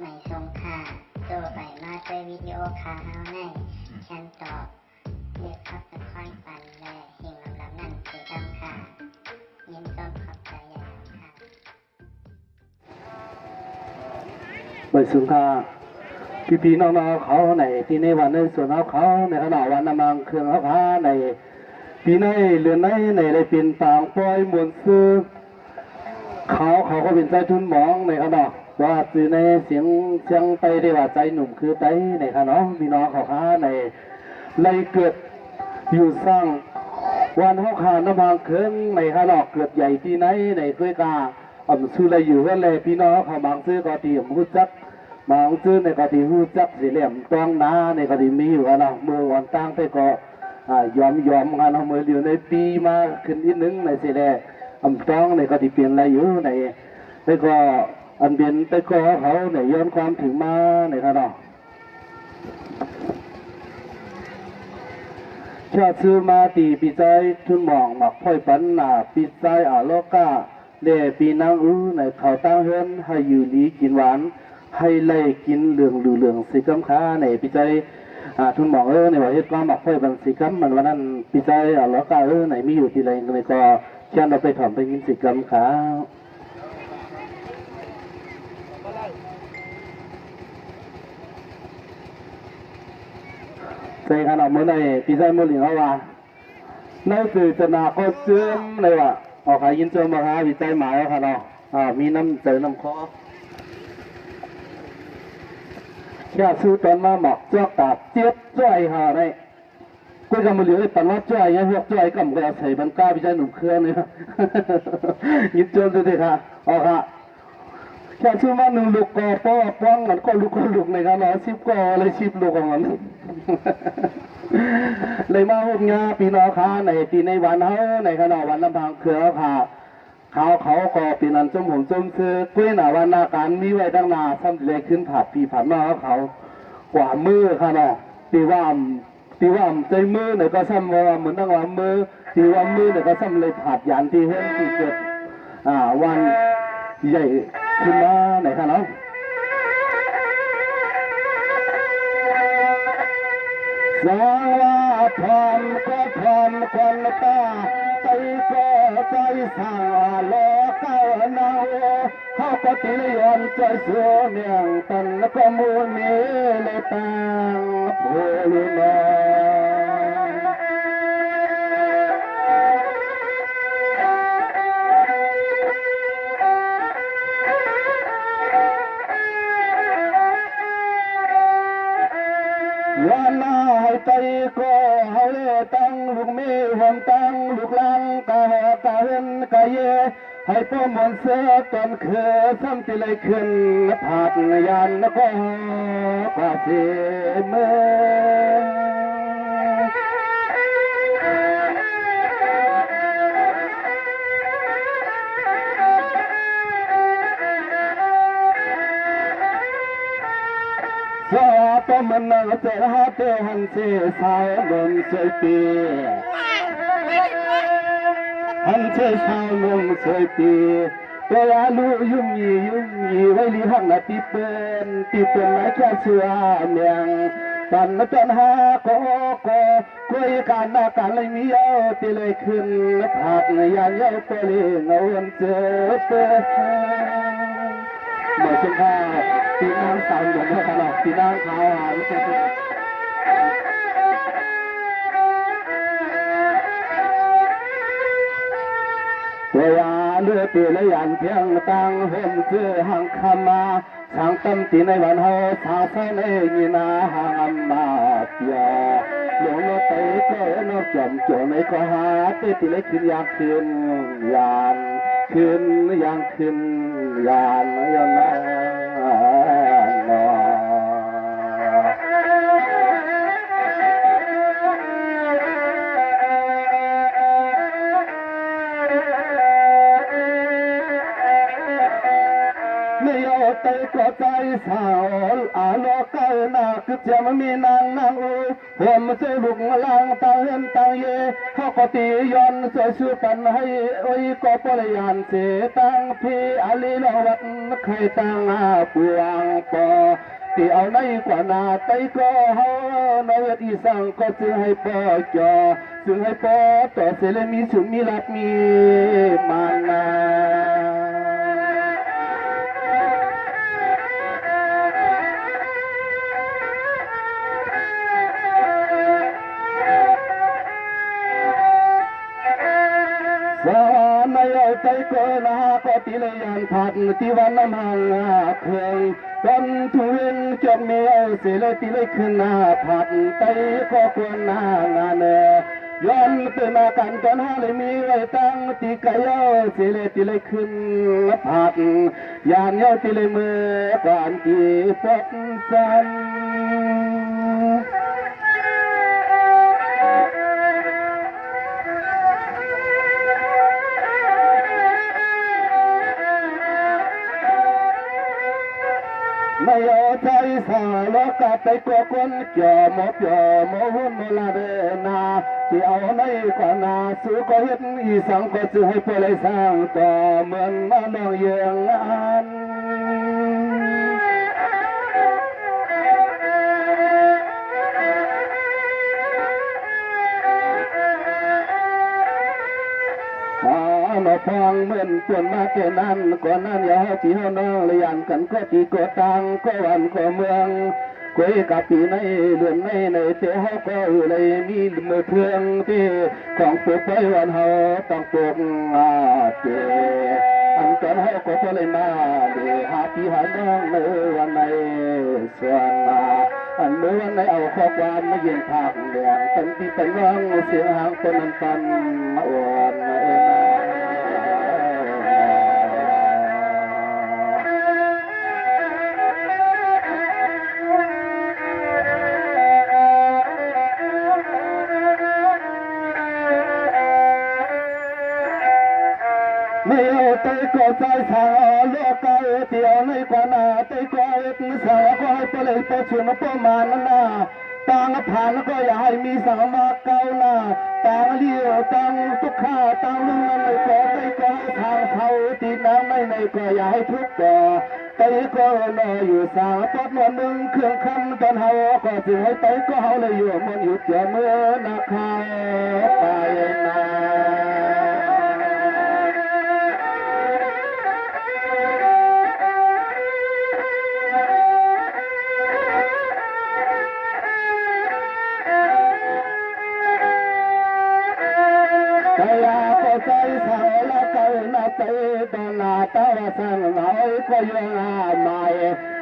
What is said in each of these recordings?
ไม่ทรงค่าตัวใบมาด้วยวิดีโอคาเฮาในฉันตอบเลือกขับเป็นค่อยปันและหิ่งลำนั่นคือดำค่ะยินต้นขอบใจใหญ่ค่ะใบสุนทาพี่น้องๆเขาในที่ในวันในส่วนเขาในขณะวันนำมังเครื่องเขาพาในปีในเรือนในได้เป็นต่างปล่อยมวลซื้อเขาก็เป็นใจทุนหมองในขณะว่าสื่อในเสียงไปได้ว่าใจหนุ่มคือใจในขณะพี่น้องเขาพาในเลยเกิดอยู่สร้างวันเขาขาน้ำมังเครื่องในขณะเกิดใหญ่ที่ไหนในเคยกาซื้ออะไรอยู่ก็เลยพี่น้องเขาบางซื้อก็ตีมุจักบางซื้อในกติหูจักสีเหลี่ยมต้องนาในกติมีอยู่กันนะเมื่อวันตั้งไปก็ยอมกันนะเมื่อเดียวในปีมาขึ้นนิดนึงในสีแดงต้องในกติเปลี่ยนอะไรอยู่ในก็อันเปลี่ยนไปก็เขาในย้อนความถึงมาในกันนะชาซื้อมาตีปีใจทุนหมองหมักพ่อยปันหนาปีใจโลกาเล่ปีนางในเขาตั้งเฮือนให้อยู่ดีกินหวานให้ไล่กินเหลืองสีกำค้าในปีใจทุนหมองในว่าเฮ็ดก็หมักพ่อยปันสีกำมันวันนั้นปีใจโลกาไหนมีอยู่ที่ไรในก็เช่นเราไปถอมไปกินสีกำค้าใจขนาดเมื่อในปีใจมื่อหลิงเอาว่าในสื่อจะนาก็เชื่อมเลยว่าออกหายินเจอมาหาวิจัยหมายค่ะเนาะมีน้ำเจอน้ำคอแค่ซื้อตอนมาหมักจอกตาเจี๊ยบจ้อยหาได้ก็กำมือเหลือตลอดจ้อยยังพวกจ้อยก็มันใส่บังก้าวิจัยหนุ่มเคลื่อนเลยยินเจอดูดิค่ะออกค่ะแค่ซื้อมาหนึ่งลูกกอป้องมันก็ลูกในกันเนาะชิบกอเลยชิบลูกของมันเลยมาหุ่นงาปีนอค้าในปีในวันเขาในขณะวันลำพังเขือค่ะเขาก็ปีนั้นจมผมจมซื้อกุ้ยหนาวันนาการมีไว้ตั้งนาซ้ำเลยขึ้นผัดปีผัดมาเขากว่ามือค่ะเนาะตีว่าใจมือไหนก็ซ้ำว่าเหมือนตั้งว่ามือตีว่ามือไหนก็ซ้ำเลยผัดยันที่เห็นที่เกิดวันใหญ่ขึ้นมาไหนค่ะเนาะสาวทอนก็ทอนคนตาใจก็ใจสาวโลกาเนาเขาก็ตียอนใจเสือเมียงตันก็มูนีเลยตังผู้ลุนวันน้าให้ใจก็เขาเล่ตั้งลูกมีหวมตั้งลูกลังกะเห็นกะเย่ให้ป้อมวันเสือตอนคืนซ้ำที่เลยขึ้นผาดยันก็กะเสียมือสาตมันนาเจอหาเตหันเสสาวลมสวยปีหันเสสาวลมสวยปีเวลาลูยุ่มยีไว้ลีห้องนาตีเป็นไม่แค่เชื่อเมียงปันจนหาก็คุยกันหน้ากันเลยมีเอาตีเลยขึ้นผัดยันเย้าไปเลยเงาเจอเปิดหมดสุภาพปีนางสาวหนุ่มให้ตลอดปีนางขาวหายเวลาเลือดตีและยันเพียงตั้งเห็นเชื่อหังคำมาทางตั้มตีในวันเฮาทางเส้นเอ็นนาหังมาเปียหลงนเตยเจ้านจอมโจในก็หาเตตีเล็กขึ้นยากขึ้นยานขึ้นยังขึ้นยานยันนา ไม่เอาใจก็ใจสาวอาโลกานาคือจะไม่มีนางอูผมเสือลุกลังตาเห็นตาเย่เขาก็ตีย้อนสวยชื่อปันให้โอ้ยก็ปลยานเสตังพี่อาลีลวัดใครตั้งปวงปอที่เอาในกว่านาไตก็เฮาในเวทีสังก็ซื้อให้ปอจอซื้อให้ปอต่อเสเลมีสุมีลับมีมานาสานายเอาใจก็นาก็ติเลยยันผัดที่วันน้ำหังเคยตอนทุเรียนจบเมียเสียเลยติเลยขึ้นนาผัดไตก็ควรนางานเนย้อนตื่นมากันตอนหาเลยมีไว้ตั้งตีกายเสียเลยติเลยขึ้นผัดยานเย้าติเลยมือก่อนที่ปดสันไม่เอาใจสาวโลกาไปกวนจ่อหมอบจ่อหมอหุ่นโมลาเดนาที่เอาในกว่านาสู้ก็เห็นอีสังก็จะให้พอเลยสร้างต่อเหมือนมาลองเยียงอันมาฟังเหมือนตัวมาแค่นั้นก่อนนั้นอย่าให้ที่ห้องน้องเลยยันกันก็ตีก็ตังก็วันก็เมืองคุยกับปีในเดือนในเจ้าก็เลยมีมือเทืองที่ของปลุกไปวันเฮาต้องปลุกเจอันกันเฮาก็เลยมาเดี๋ยวหาที่หาน้องในวันในส่วนอันเมื่อวันในเอาข้อความมาเย็นผักเดียงเป็นที่เป็นร้องเสียงหางคนนั้นปันอ่อนไม่เอาใจก็ใจสาวโลกาเที่ยวในกว่านาใจก็เอ็ดสาวก็ให้ไปเลยไปชวนประมาณนั้นนะต่างผ่านก็อย่าให้มีสังมาเก่านะต่างเลี้ยวต่างทุกข้าต่างลุงนั่นเลยก็ใจก็ทางเขาตีน้ำไม่ในก็อย่าให้ทุกข์ก่อใจก็นออยู่สาวปดวันหนึ่งเครื่องคำตอนเฮาก็จึงให้ใจก็เฮาเลยอยู่มันหยุดเจอเมื่อนาคาไปนาใจสาวละเก่าหน้าใจตอนหน้าตาว่าสั่งน้อยก็ยังใหม่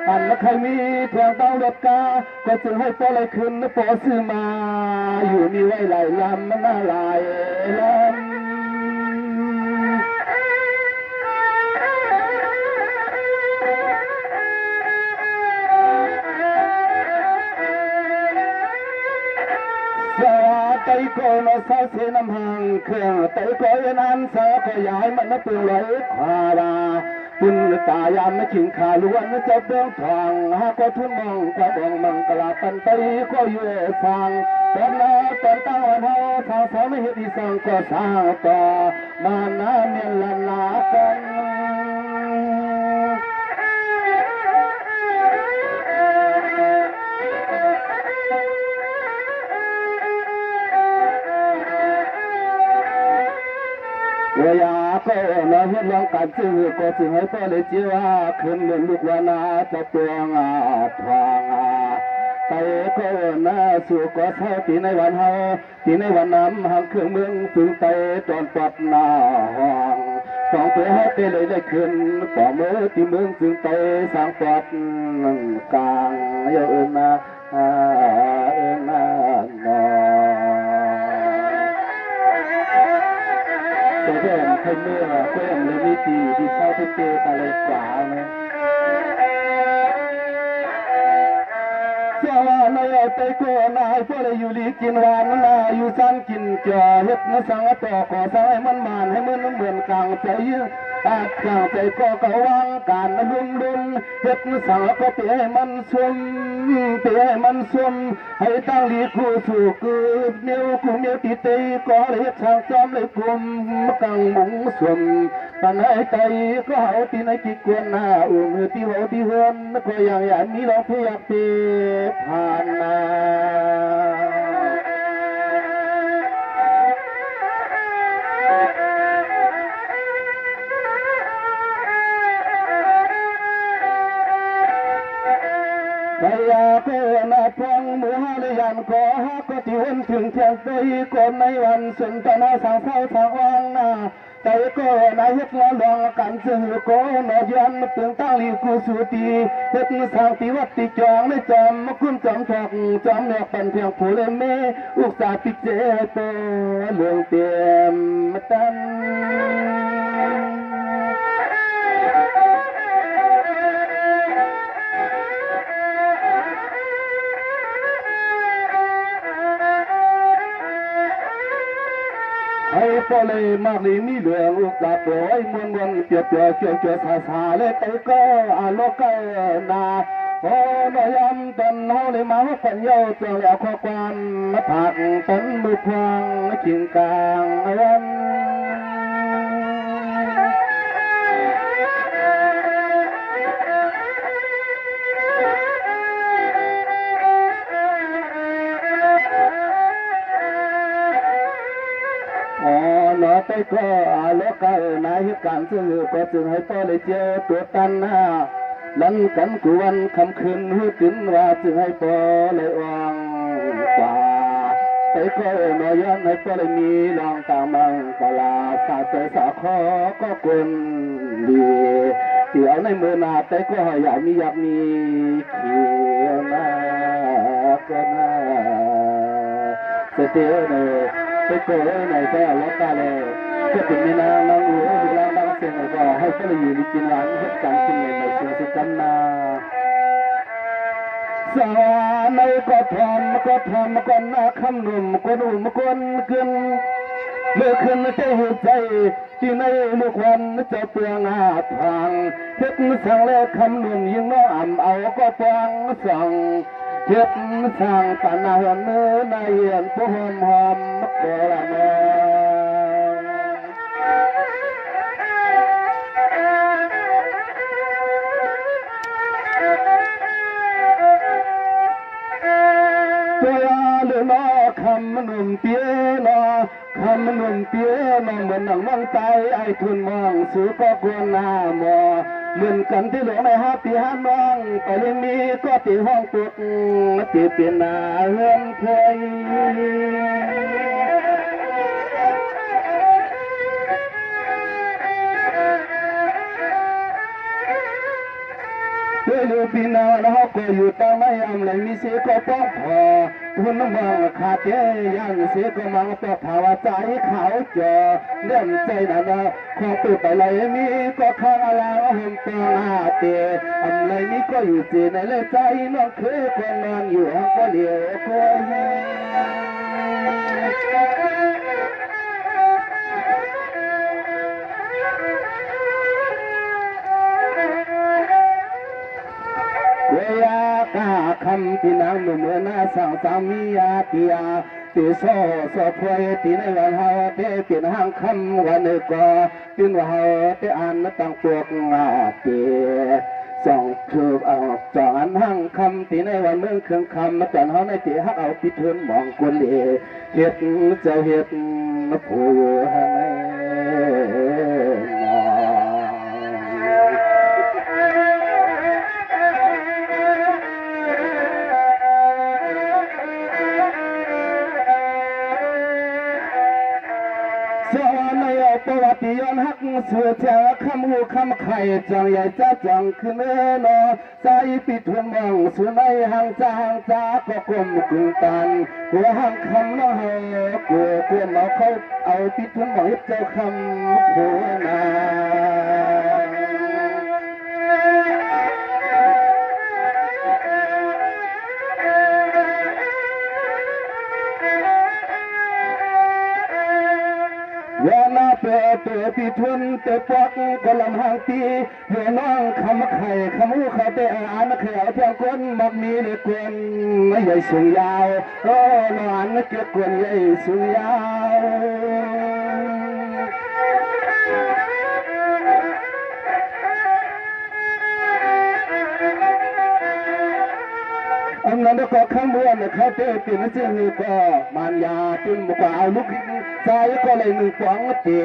อันเคยมีเพียงต้องรถกาก็จึงให้ปล่อยขึ้นปอซื้อมาอยู่มีไว้หลายลำมันน่าหลายลำใจก็นอสาวเสียน้ำหังเครื่องใจก็ยันอันสาก็ย้ายมันมาเปลือยไหลขวาดาปุ่นตายามไม่ขิงขาล้วนจะเบื้องทางหากก็ทุ่นมองกว่าบองมังกลาปันไปก็อยู่ฟังตอนนาตอนตั้งวันเฮาทางสาวไม่เห็นอีสังก็สร้างต่อมาหน้าเมียนละนากันเวียก็นาเห็นลองการซื้อก็จึงให้พ่อเลยเจ้าขึ้นเงินลูกวานาจะตัวงาทองไปก็น่าสู่ก็เท่าที่ในวันเฮาที่ในวันน้ำหางเครื่องเมืองถึงไปตอนปัดหน้าห้องสองตัวให้ไปเลยได้ขึ้นต่อเมื่อที่เมืองถึงไปสร้างปัดกลางเยอะนะนอเดินให้เมื่อเพื่อนเลยมีตีดีเศร้าที่เจออะไรกว่านะเจ้าว่าในใจก็นายพวกเลยอยู่ลีกินหวานนายอยู่สังกินจ่อเฮ็ดนะสังต่อขอสังให้มันมานให้มันเหมือนกลางใจ อาจกลางใจก็กะวางการลุ่มลุ่มเฮ็ดสั่งก็เปียให้มันซุ่มเปียให้มันซุ่มให้ตั้งลีกูสู่กืดเมียวกูเมียวติดเตยก็เลยทางจอมเลยกลุ่มกังมุงสุ่มปันให้ใจก็เฮาที่ในที่กวนหน้าอุ้มที่เฮาที่เฮือนก็อย่างนี้เราเพียบเปีผ่านมาใจยาเพื่อนาพงมือหาเลยยันก็ฮักก็ที่วันถึงเที่ยงใจก่อนในวันสุนทนาสางเฝ้าทางว่างหน้าใจก็นายเฮ็ดละลองกันสื่อก็นอยันเปลืองตั้งลีกูสุตีเฮ็ดสร้างตีวัดตีจองไม่จำมาคุ้มจำถกจำเนี่ยเป็นเพียงผู้เล่นเมอุกษาปิเจโตเรื่องเต็มตันให้พอเลยมากเลยมีเหลืองอุกษาปล่อยมวนมวนเปียกเปียกเกี่ยวเกี่ยวสาสาเลยไปก็อาโลกนาโอ้นอยำตนเฮาเลยมาว่าคนเย้าเจ้าแล้วข้อความมาผักต้นมือพวงขิงกลางวันนอไปก็อาโลกนายการซื้อก็จึงให้พ่อเลยเจอตัวตันหน้าลันกันกวนคำคืนหูขึ้นว่าจึงให้พ่อเลยอ่างกว่าไปก็นอยันให้พ่อเลยมีลองตามังกลาสาใจสาคอก็กวนดีที่เอาในมือนาแต่ก็อยากมีเขียวหน้าก็น่าเสียเดียวเลยไปโกยในแต่ละกาเลยก็เป็นมีนางอู๋ดูแลบางเสียงก็ให้ก็เลยอยู่ในกินหลังเหตุการณ์ขึ้นในเสียงสิกันนาสาวในก็ทำก็น่าคำหนุ่มก็นุ่มก็เกินเมื่อคืนใจใจที่ในลูกวันจะเปลืองหาทางเฮ็ดสั่งแล้วคำหนุ่มยิ่งน้ออ่ำเอาก็ฟังสั่งเฮ็ดสั่งปานาหันเนื้อในเหียนผู้หอมก็ละนตัวยาเลือนอคำหนุ่มเปียนอคำหนุ่มเปียนอเหมือนหนังมองใจไอ้ทุนมองสูก็กวนหน้ามอเหมือนกันที่หลวงในฮับที่ฮันมองไปเรื่องนี้ก็ตีห้องปุกตีเปลี่ยนหน้าเฮือนเพยเรื่องปีนาเราก็อยู่ตั้งไม่อำเลยมีเสียก็ป้องพอทุนมองขาดเจยังเสียก็มังปอกภาวะใจขาวจอเลื่อมใจนั่นนะของตัวไปเลยมีก็ข้างอะไรห่มตาเตะอำเลยนี้ก็อยู่จีในเลยใจน้องเคยคนนอนอยู่ห้องก็เดียวก็เห็เวียกาคำที่นางหนุ่มเมื่อนาสาวสามียาเตียตีโซ่โซ่พวยตีในวันเฮาเตะเปลี่ยนห้างคำวันนึกก็ตื่นว่าเฮาเตะอ่านตั้งปวกงาเตะส่องคืบเอาจออันห้างคำตีในวันเมืองเครื่องคำมาจอนเฮาในเตะฮักเอาพิทุนมองคนเล่เฮ็ดเจ้าเฮ็ดผู้อยู่ข้างในประวัติย้อนหักเสือเจ้าคำหูคำไข่จังใหญ่จ้าจังขึ้นเนอใจปิดหัวมองสุนัยห่างจ้าก็กลมกึ่งตันหัวห่างคำน้องเฮากลัวเมาเขาเอาปิดหัวมองเจ้าคำหัวนา ยานาเปเปปิทุน เตปอกก็ลำหางตีอยู่น้องคำไข่คำหูเขาเตะอ่านเขียวเพียงก้นมักมีเล็กกวนใหญ่สูงยาวโอ้นอนเกี่ยวกวนใหญ่สูงยาวอันนั้นก็ข้างบนเขาเตะเป็นสิ่งก็มันยาจนบุกเอาลูกใจก็เลยหนึ่งฟองเตะ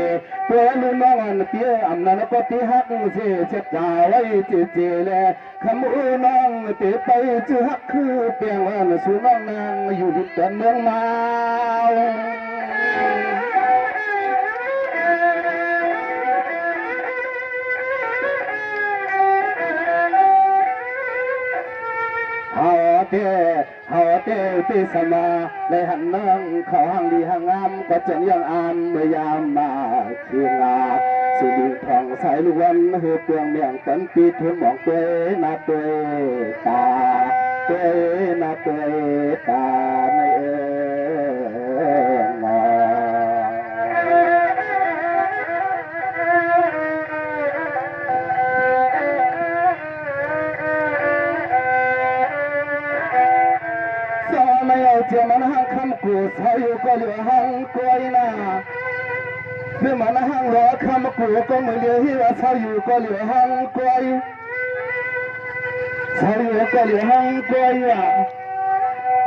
ตัวลูกน้องอันเตี้ยอันนั้นก็ตีหักเสียเจ็บใจไว้เจเจเลยคำอูน้องเตะไปจื้อหักคือเปียงอันสูน้องนางอยู่ดิบแต่เมืองมาเฮาเตติสมาในหันนังเขาหังดีหังงามก็จังยังอามเมื่อยามมาคืองาสุดินทองสายลูกวันเฮือเปลืองเมียงตันปีทุนหมองตัวนาตัวตาตัวนาตัวตาไม่งอเจ้ามันหังคำกูสายอยู่ก็เหลือหังกล้วยนาเมื่อมันหังรอคำกูก็มือเหลือที่ว่าสายอยู่ก็เหลือหังกล้วยสายอยู่ก็เหลือหังกล้วยอ่ะ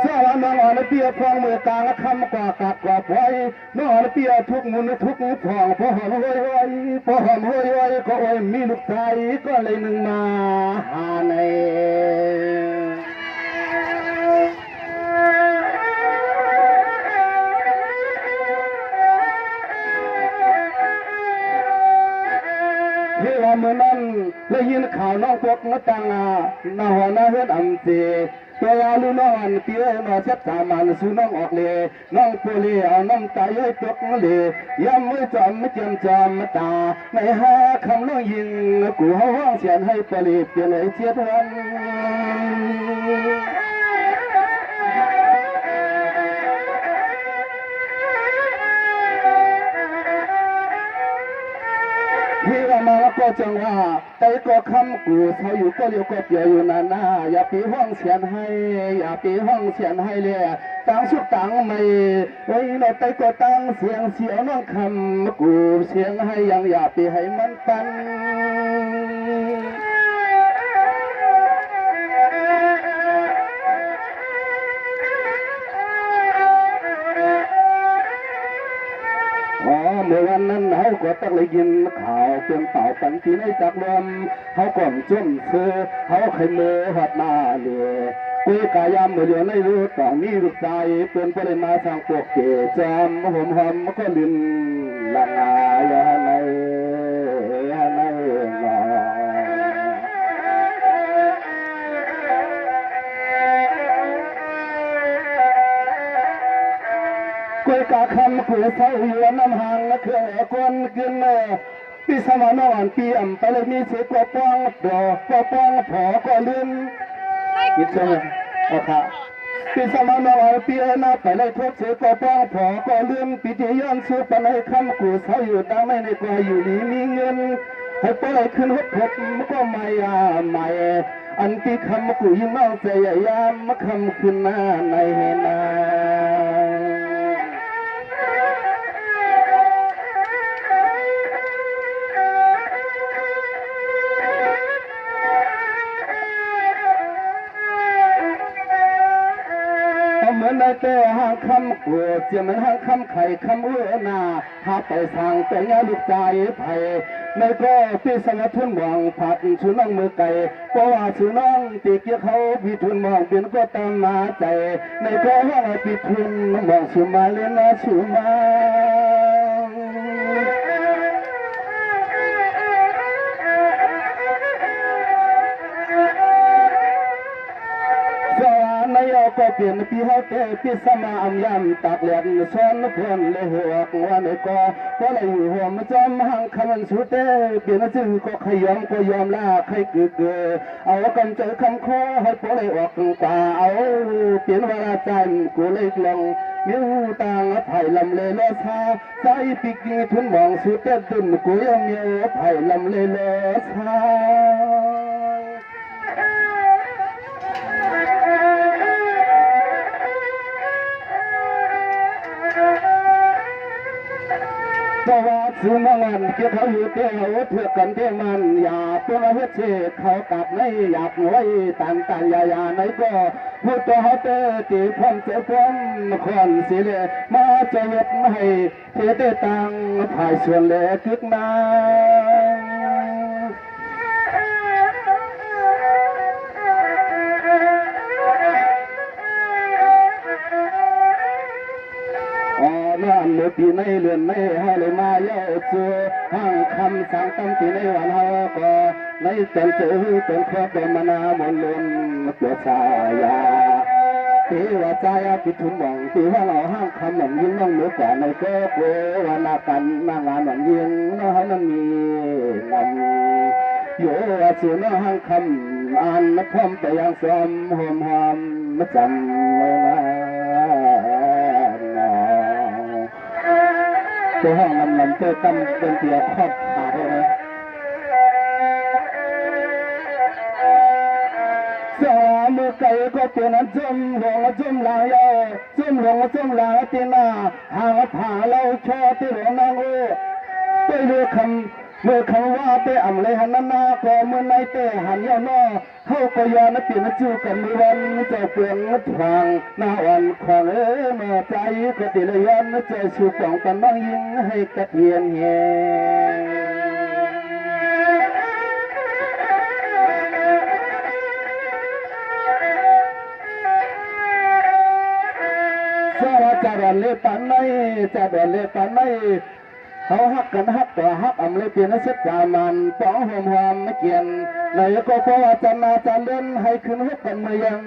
เจ้าวันน้องอันเปียพองมือตางคำกว่ากัดกว่าปล่อยน้องอันเปียทุกมุนทุกพองพอหอมห้อยห้อยพอหอมห้อยห้อยก็โอ้ยมีลูกชายก็เลยหนึ่งมาหาในที่ว่าเมื่อนั้นได้ยินข่าวน้องพวกนักตังหน้าหัวหน้าเฮือนอำเจตัวลาลูน้องเตี้ยนอเช็ดสามันสู้น้องออกเลยน้องปุลีเอาน้ำตาย้อยตกเลยย้ำมือจอมไม่เจียมจอมตาในหาคำน้องยิงกูห้องเสียนให้ปุลีเปลี่ยนให้เชียดวันที่ว่ามาก็จังว่าใจก็คำกูเขาอยู่ก็เลี้ยวก็เปียอยู่นานนาอย่าปีห้องเสียนให้อย่าปีห้องเสียนให้เลยตั้งชุดตั้งไม่ไว้ในใจก็ตั้งเสียงเสียน้องคำกูเสียงให้ยังอย่าปีให้มันปันเมื่อวันนั้นเขาก็ต้องเลยยินข่าวเปลี่ยนเป่าปันทีในจักรวมเขาก่อนจุ่มเสือเขาเคยมือหัดมาเลยกุยกายามเมื่อเดือนในรู้ต้องมีลูกใจเปลี่ยนไปเลยมาสร้างพวกเกจอมหอมหอมก็ลืมละงายในกุยกาคำกุยเสาอยู่น้ำหางเครื่องกวนกินปีสมานวันปีอ่ำไปเลยมีเสียกว่าป้องดอกกว่าป้องผอก็ลืมยิดจังโอเคปีสมานวันปีน่าไปเลยทบเสียกว่าป้องผอก็ลืมปีที่ย้อนซื้อไปในคำกุยเสาอยู่ตั้งไม่ในก็อยู่ดีมีเงินให้ไปเลยขึ้นหดพบก็ไม่ใหม่อันที่คำกุยน้องเสียยามคำขึ้นหน้าในนา เหมือนได้แต่หางคำกลัวเสียเหมือนหางคำไข่คำเอื้อนาหาไปสั่งแต่ยาลูกใจไผ่ในก็พี่สนับทุนมองผัดชูน้องมือไก่เพราะว่าชูน้องตีเกี่ยวเขาพี่ทุนมองเป็นก็ตามมาใจในก็ห้องพี่ทุนมองชูมาเล่นนะชูมาก็เปลี่ยนพี่เขาเตะพี่สมาอันยำตักเหลี่ยมซ้อนพลเลยหัววันในก็เพราะอะไรหัวมันจำหังคำสุดเตะเปลี่ยนจื้อก็ขยอมก็ยอมลาใครเกือเอากันเจอคำคอให้เพราะอะไรออกตาเอาเปลี่ยนเวลาใจกูเลยลอง มิวต่างไผ่ลำเลเลซาใจปิกนี้ทุนมองสุดเต้นตุนกุยเมียวไผ่ลำเลเลซาเพราะว่าซื้อมางานเกี่ยวเขาอยู่เตี้ยวเถื่อกันเตี้ยมันอย่าตัวเฮ็ดเชเขากัดในอยากไว้ตันตันยาในก็พูดตัวเขาเตตีพร้อมเจ้าพร้อมคนสิเลมาจะเฮ็ดให้เทเตตังภายส่วนเล็กกึกนานั่นเลยปีในเรือนในให้เลยมาเยอะจัวห้างคำสั่งตั้งปีในวันเฮาก็ในตอนเจอเป็นครอบมานามนลนตัวชายาตีว่าใจปิดทุนมองตีว่าเราห้างคำหนังยิงน้องเหนือกว่าในก็โกวันนากันมางานหนังยิงน้อยนั้นมีนำอยู่ว่าสูนห้างคำอ่านนับพร้อมแต่ยังซ้อมหอมหอมมาจำเลยนะตัวห้องลำเต้ตั้มเป็นเตียครอบขาดเลยสามมือไก่ก็เตียนั้นจมหลงจมลายจมหลงจมลายตีหน้าหางผาเราชอตีหลงนางโอ้ไปเรือคำเมื่อคำว่าเตะอ่ำเลยหันนาก็เมื่อในเตะหันยอนอเขาก็ยอนเปลี่ยนจูกันมือวันเจ้าเปลืองทางหน้าวันควางเมื่อใจก็ติเลยยอนเจ้าชูปองปันน้องยิงให้กระเทียนเฮสวัสดีเลปันในจะเดินเลปันในเขาฮักกันฮักต่อฮักอำเลยเปลี่ยนเสจามันป้องหอมหอมไม่เกี่ยนในก็เพราะว่าจะมาจะเล่นให้ขึ้นฮุกกันมายัง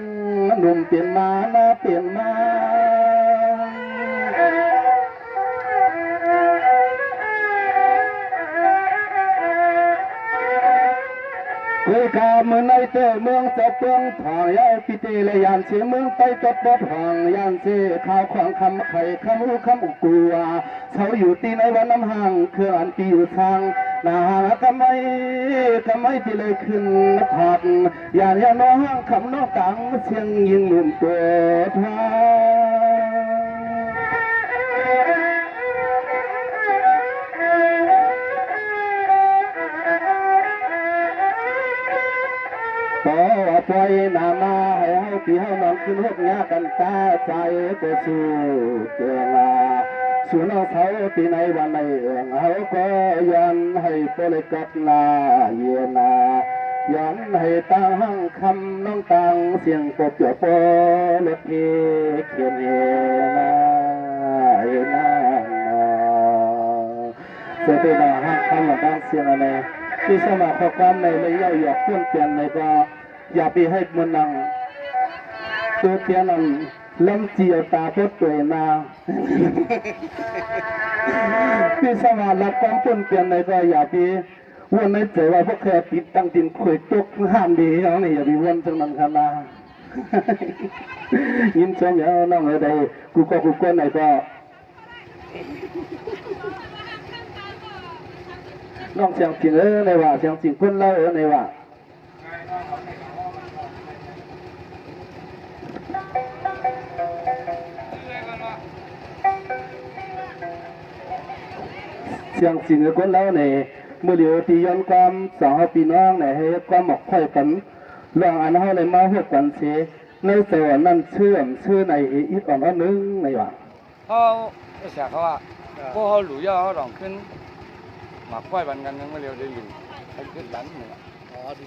หนุ่มเปลี่ยนมาหน้าเปลี่ยนมาเคยกาเมื่อในเตะเมืองจะเปืองทองยายพิเตเลยยานเสียเมืองไปกับปอทองยานเสียข่าวของคำไข่คำหูคำอุกัวเขาอยู่ที่ในวันน้ำห่างเคลื่อนปีอยู่ทางนาก็ไม่ที่เลยขึ้นผัดอย่างน้องห้างคำน้องตังเสียงยิงหนุ่มตัวท้าพอปล่อยนามาให้เฮาที่เฮานอนขึ้นหกงากันตาใจก็สู้เตือนส่วนเขาที่ในวันในเอื้องเขาก็ยันให้โปรยกัดนาเย็นนายันให้ตั้งห้างคำน้องตังเสียงปบเปียปอเล็กเขียนเฮนาเฮนาเสียตัวนาห้างคำน้องตังเสียงอะไรที่สมัครข้อความในเลยย่อยหยอกเพื่อนเปลี่ยนในก็อย่าไปให้มันนังตัวเตียนั้นลำเจียวตาพดตัวนาที่สมารับความปุ่นเปลี่ยนในก็อย่าไปวนในใจว่าพวกแค่ติดตั้งตินข่อยตกห้ามดีน้องนี่อย่าไปวนจังนั้นครับนะยิ้มชมแล้วน้องอะไรกูก็ไหนก็น้องเสียงจริงในว่าเสียงจริงเพิ่นเล่าในว่าเสียงจริงคนเล่าในเมื่อเดียวที่ย้อนความสองพี่น้องในให้ความหมอกไข่กันเรื่องอันเขาเลยมาหัวกันเสียในสวรรค์นั่นชื่อในอีกอ่อนนึงในว่าเขาเสียเขาว่าพวกเขาหลุยเขาลองขึ้นหมักไฟบันกันนึงเมื่อเดียวได้หลุยให้ขึ้นดันหนึ่งอ๋อดี